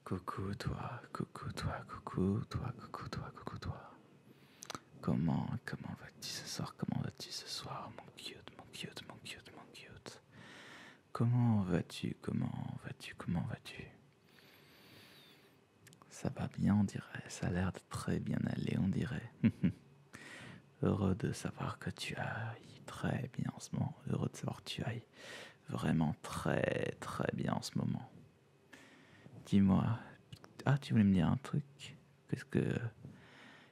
Coucou toi, coucou toi, coucou toi, coucou toi, coucou toi. Comment vas-tu ce soir? Comment vas-tu ce soir, mon cute, mon cute, mon cute, mon cute? Comment vas-tu? Comment vas-tu? Comment vas-tu? Ça va bien, on dirait. Ça a l'air de très bien aller, on dirait. Heureux de savoir que tu ailles très bien en ce moment. Heureux de savoir que tu ailles vraiment très très bien en ce moment. Dis-moi. Ah, tu voulais me dire un truc? Qu'est-ce que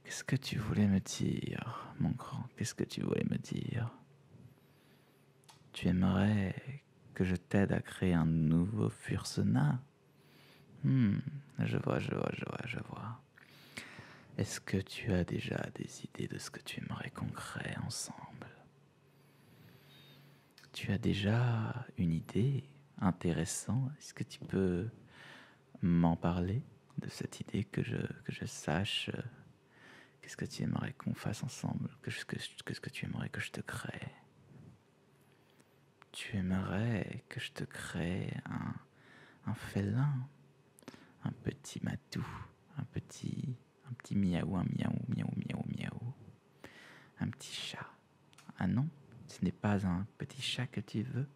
Qu'est-ce que tu voulais me dire, mon grand? Qu'est-ce que tu voulais me dire? Tu aimerais que je t'aide à créer un nouveau Fursona? Je vois, je vois, je vois, je vois. Est-ce que tu as déjà des idées de ce que tu aimerais qu'on crée ensemble? Tu as déjà une idée intéressante? Est-ce que tu peux m'en parler de cette idée que je sache qu'est-ce que tu aimerais qu'on fasse ensemble? Qu'est-ce que tu aimerais que je te crée? Tu aimerais que je te crée un félin, un petit matou, un petit miaou, un miaou, miaou, miaou, miaou, un petit chat. Ah non, ce n'est pas un petit chat que tu veux,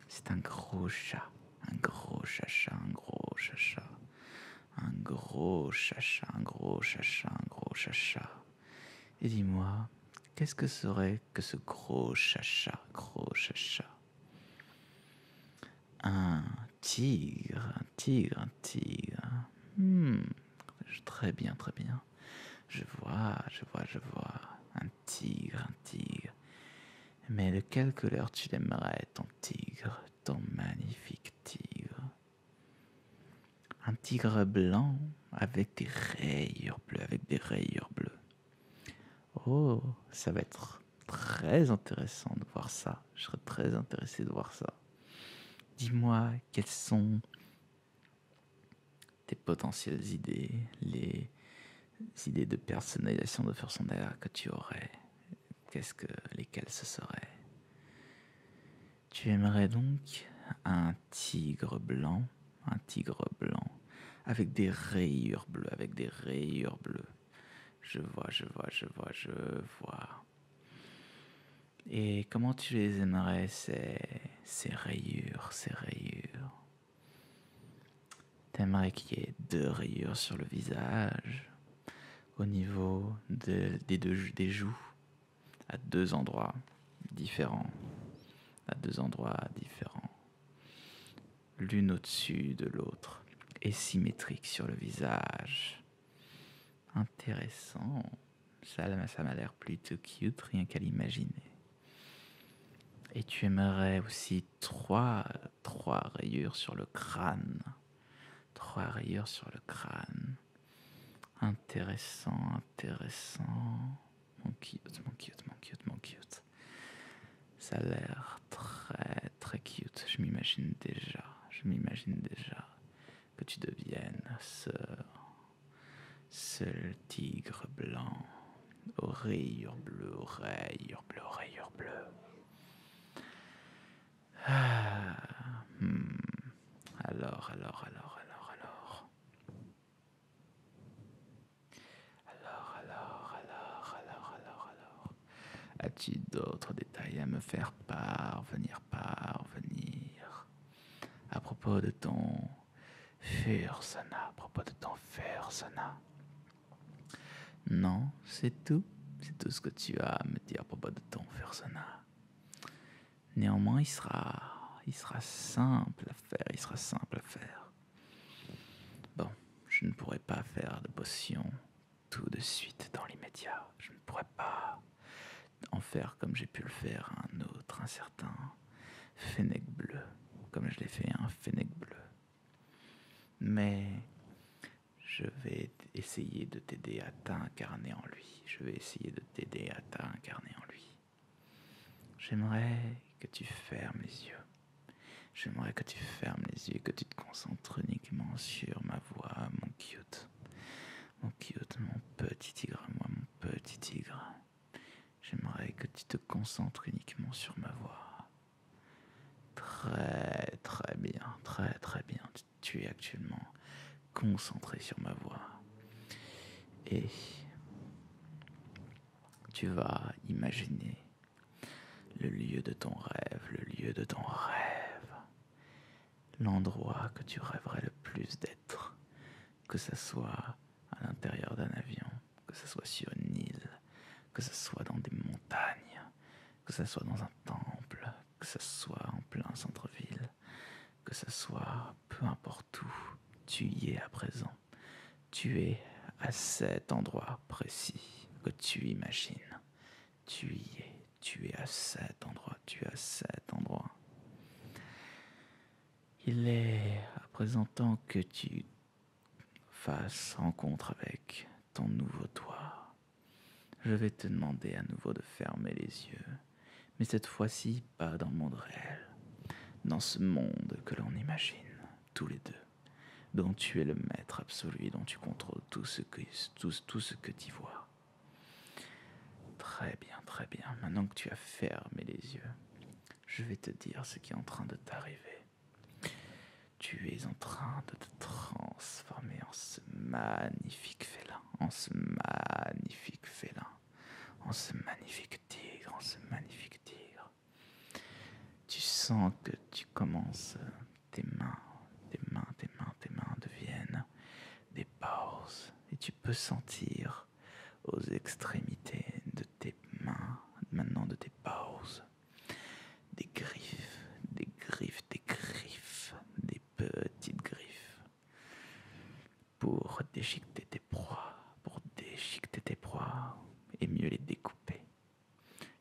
c'est un gros chat, un gros chacha, un gros chacha, un gros chacha, un gros chacha, un gros chacha. Et dis-moi, qu'est-ce que serait que ce gros chacha, gros chacha? Un tigre, un tigre, un tigre. Hmm, très bien, très bien. Je vois, je vois, je vois. Un tigre, un tigre. Mais de quelle couleur tu l'aimerais, ton tigre, ton magnifique tigre? Un tigre blanc avec des rayures bleues, avec des rayures bleues. Oh, ça va être très intéressant de voir ça. Je serais très intéressé de voir ça. Dis-moi, quelles sont tes potentielles idées, les idées de personnalisation de personnage que tu aurais, lesquelles ce seraient? Tu aimerais donc un tigre blanc, avec des rayures bleues, avec des rayures bleues. Je vois, je vois, je vois, je vois. Et comment tu les aimerais, ces rayures, ces rayures? T'aimerais qu'il y ait deux rayures sur le visage, au niveau des joues, à deux endroits différents, à deux endroits différents, l'une au-dessus de l'autre, et symétrique sur le visage. Intéressant. Ça m'a l'air plutôt cute, rien qu'à l'imaginer. Et tu aimerais aussi trois rayures sur le crâne. Trois rayures sur le crâne. Intéressant, intéressant. Mon cute, mon cute, mon cute, mon cute. Ça a l'air très, très cute. Je m'imagine déjà que tu deviennes ce tigre blanc aux rayures bleues, aux rayures bleues, aux rayures bleues. Ah, Alors, alors, alors, alors, alors. Alors. As-tu d'autres détails à me faire parvenir à propos de ton Fursona, à propos de ton Fursona? Non, c'est tout. C'est tout ce que tu as à me dire à propos de ton Fursona. Néanmoins, il sera simple à faire, il sera simple à faire. Bon, je ne pourrais pas faire de potion tout de suite dans l'immédiat. Je ne pourrais pas en faire comme j'ai pu le faire à un autre, un certain Fennec bleu, comme je l'ai fait à un Fennec bleu. Mais je vais essayer de t'aider à t'incarner en lui. Je vais essayer de t'aider à t'incarner en lui. J'aimerais que tu fermes les yeux. J'aimerais que tu fermes les yeux et que tu te concentres uniquement sur ma voix, mon cute. Mon cute, mon petit tigre à moi, mon petit tigre. J'aimerais que tu te concentres uniquement sur ma voix. Très très bien, très très bien. Tu es actuellement concentrer sur ma voix. Et tu vas imaginer le lieu de ton rêve, l'endroit que tu rêverais le plus d'être, que ce soit à l'intérieur d'un avion, que ce soit sur une île, que ce soit dans des montagnes, que ce soit dans un temple, que ce soit en plein centre-ville, que ce soit peu importe où, tu y es à présent. Tu es à cet endroit précis que tu imagines. Tu y es, tu es à cet endroit, tu es à cet endroit. Il est à présent temps que tu fasses rencontre avec ton nouveau toi. Je vais te demander à nouveau de fermer les yeux, mais cette fois-ci pas dans le monde réel, dans ce monde que l'on imagine, tous les deux, dont tu es le maître absolu, dont tu contrôles tout ce que tu vois. Très bien, très bien. Maintenant que tu as fermé les yeux, je vais te dire ce qui est en train de t'arriver. Tu es en train de te transformer en ce magnifique félin, en ce magnifique félin, en ce magnifique tigre, en ce magnifique tigre. Tu sens que tu commences, tes mains deviennent des pauses et tu peux sentir aux extrémités de tes mains, maintenant de tes pauses, des griffes, des griffes, des griffes, des petites griffes pour déchiqueter tes proies, et mieux les découper.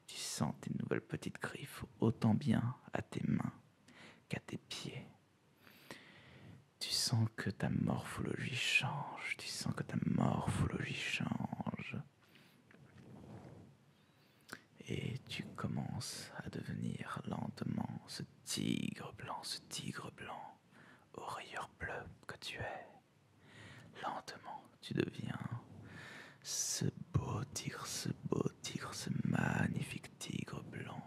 Tu sens tes nouvelles petites griffes autant bien à tes mains qu'à tes pieds. Tu sens que ta morphologie change, et tu commences à devenir lentement ce tigre blanc, aux rayures bleues que tu es. Lentement, tu deviens ce beau tigre, ce magnifique tigre blanc.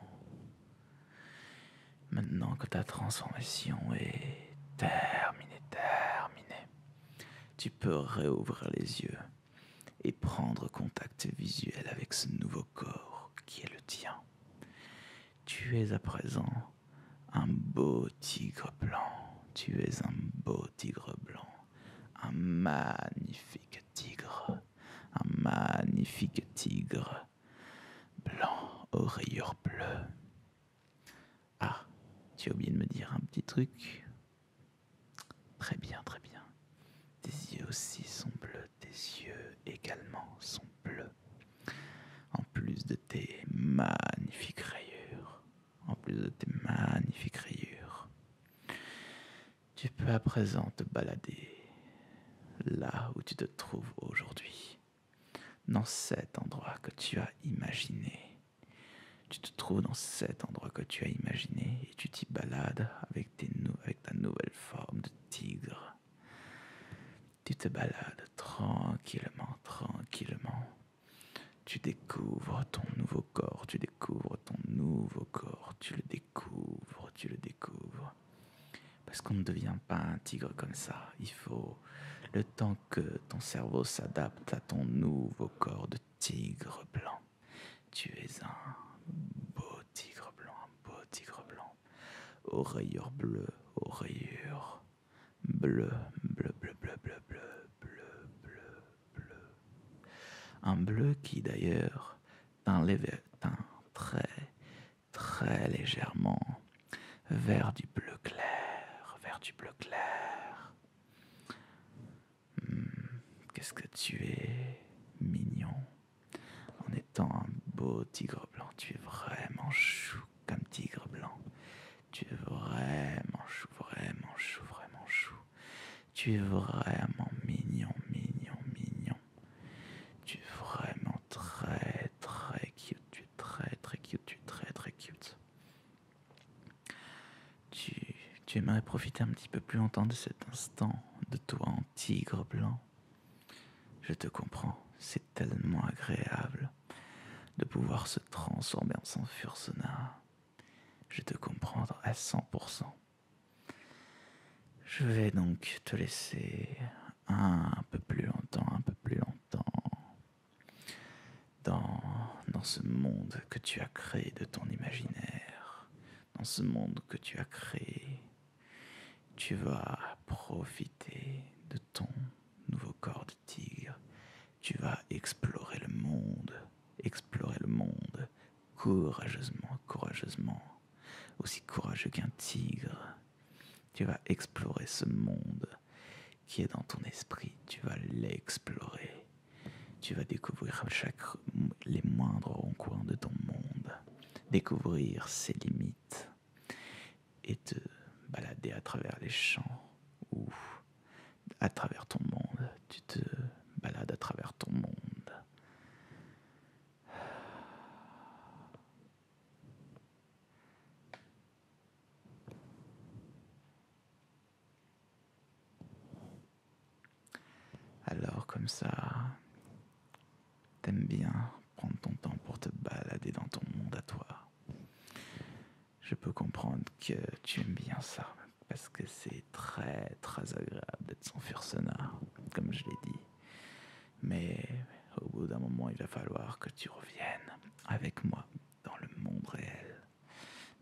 Maintenant que ta transformation est terminée, tu peux réouvrir les yeux et prendre contact visuel avec ce nouveau corps qui est le tien. Tu es à présent un beau tigre blanc. Un magnifique tigre blanc aux rayures bleues. Ah, tu as oublié de me dire un petit truc. Très bien. Tes yeux aussi sont bleus, tes yeux également sont bleus. En plus de tes magnifiques rayures, tu peux à présent te balader là où tu te trouves aujourd'hui, dans cet endroit que tu as imaginé. Tu te trouves dans cet endroit que tu as imaginé et tu t'y balades avec ta nouvelle forme de tigre. Tu te balades tranquillement. Tu découvres ton nouveau corps, tu le découvres. Parce qu'on ne devient pas un tigre comme ça. Il faut le temps que ton cerveau s'adapte à ton nouveau corps de tigre blanc. Tu es un beau tigre blanc, aux rayures bleues, bleu. Un bleu qui d'ailleurs teint très, très légèrement vers du bleu clair. Qu'est-ce que tu es mignon. En étant un beau tigre blanc, tu es vraiment chou comme tigre blanc. Tu es vraiment chou. Tu es vraiment mignon. Tu es vraiment très, très cute. Tu es très cute. Tu aimerais profiter un petit peu plus longtemps de cet instant de toi en tigre blanc. Je te comprends, c'est tellement agréable de pouvoir se transformer en son fursona. Je te comprends à 100%. Je vais donc te laisser un peu plus longtemps, un peu plus longtemps, dans ce monde que tu as créé de ton imaginaire, dans ce monde que tu as créé. Tu vas profiter de ton nouveau corps de tigre. Tu vas explorer le monde courageusement, courageusement, aussi courageux qu'un tigre. Tu vas explorer ce monde qui est dans ton esprit. Tu vas l'explorer. Tu vas découvrir les moindres recoins de ton monde, découvrir ses limites et te balader à travers les champs ou à travers ton monde. Tu te balades à travers ton monde. Alors comme ça, t'aimes bien prendre ton temps pour te balader dans ton monde à toi. Je peux comprendre que tu aimes bien ça, parce que c'est très très agréable d'être sans Fursona, comme je l'ai dit. Mais au bout d'un moment, il va falloir que tu reviennes avec moi dans le monde réel.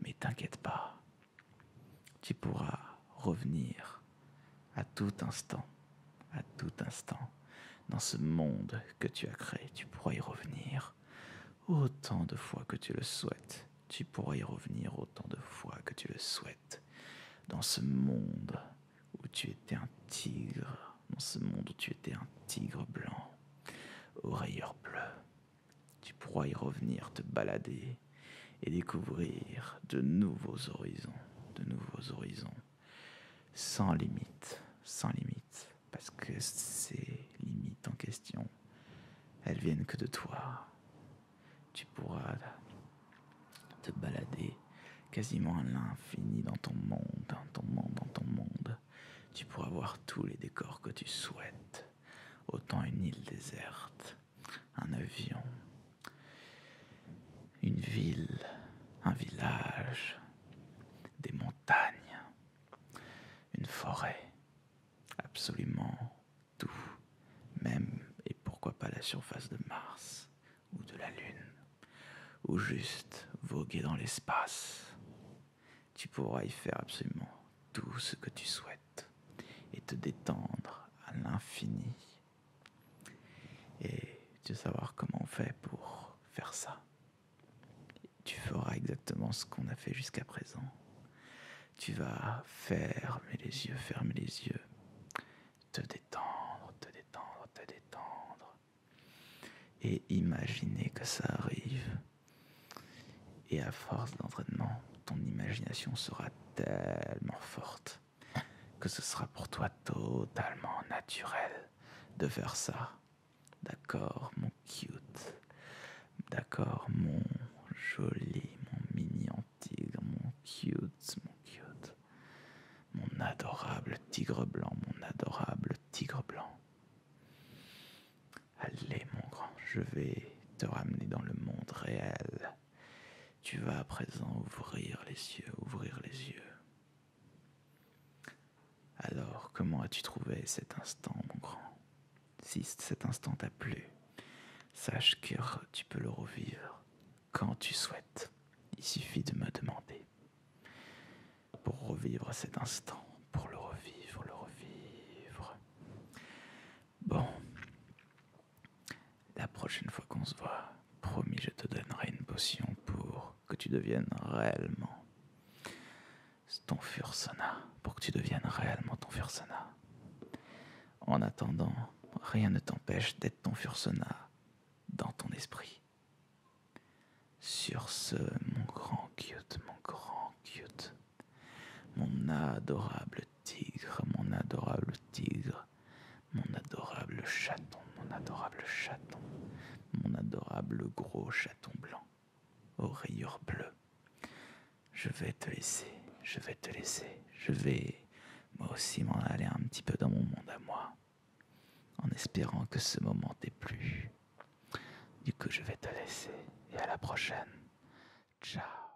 Mais t'inquiète pas, tu pourras revenir à tout instant, dans ce monde que tu as créé. Tu pourras y revenir autant de fois que tu le souhaites. Tu pourras y revenir autant de fois que tu le souhaites. Dans ce monde où tu étais un tigre, dans ce monde où tu étais un tigre blanc, aux rayures bleues, tu pourras y revenir te balader et découvrir de nouveaux horizons, sans limite, parce que ces limites en question, elles viennent que de toi. Tu pourras te balader quasiment à l'infini dans ton monde, dans ton monde. Tu pourras voir tous les décors que tu souhaites, autant une île déserte, un avion, une ville, un village, des montagnes, une forêt, absolument tout, même et pourquoi pas la surface de Mars ou de la Lune, ou juste voguer dans l'espace. Tu pourras y faire absolument tout ce que tu souhaites et te détendre à l'infini. Et tu veux savoir comment on fait pour faire ça. Tu feras exactement ce qu'on a fait jusqu'à présent. Tu vas fermer les yeux, te détendre, et imaginer que ça arrive. Et à force d'entraînement, ton imagination sera tellement forte que ce sera pour toi totalement naturel de faire ça. D'accord, mon cute. D'accord, mon joli, mon mignon tigre, mon cute. Mon adorable tigre blanc, mon adorable tigre blanc. Allez, mon grand, je vais te ramener dans le monde réel. Tu vas à présent ouvrir les yeux. Alors, comment as-tu trouvé cet instant, mon grand? Si cet instant t'a plu, sache que tu peux le revivre quand tu souhaites. Il suffit de me demander. Pour revivre cet instant, pour le revivre. Bon, la prochaine fois qu'on se voit, promis, je te donnerai une potion pour que tu deviennes réellement ton Fursona, pour que tu deviennes réellement ton Fursona. En attendant, rien ne t'empêche d'être ton Fursona dans ton esprit. Sur ce, mon grand cute, mon adorable tigre, mon adorable chaton, mon adorable gros chaton blanc, aux rayures bleues. Je vais te laisser. Je vais moi aussi m'en aller un petit peu dans mon monde à moi, en espérant que ce moment t'ait plu. Du coup, je vais te laisser et à la prochaine. Ciao.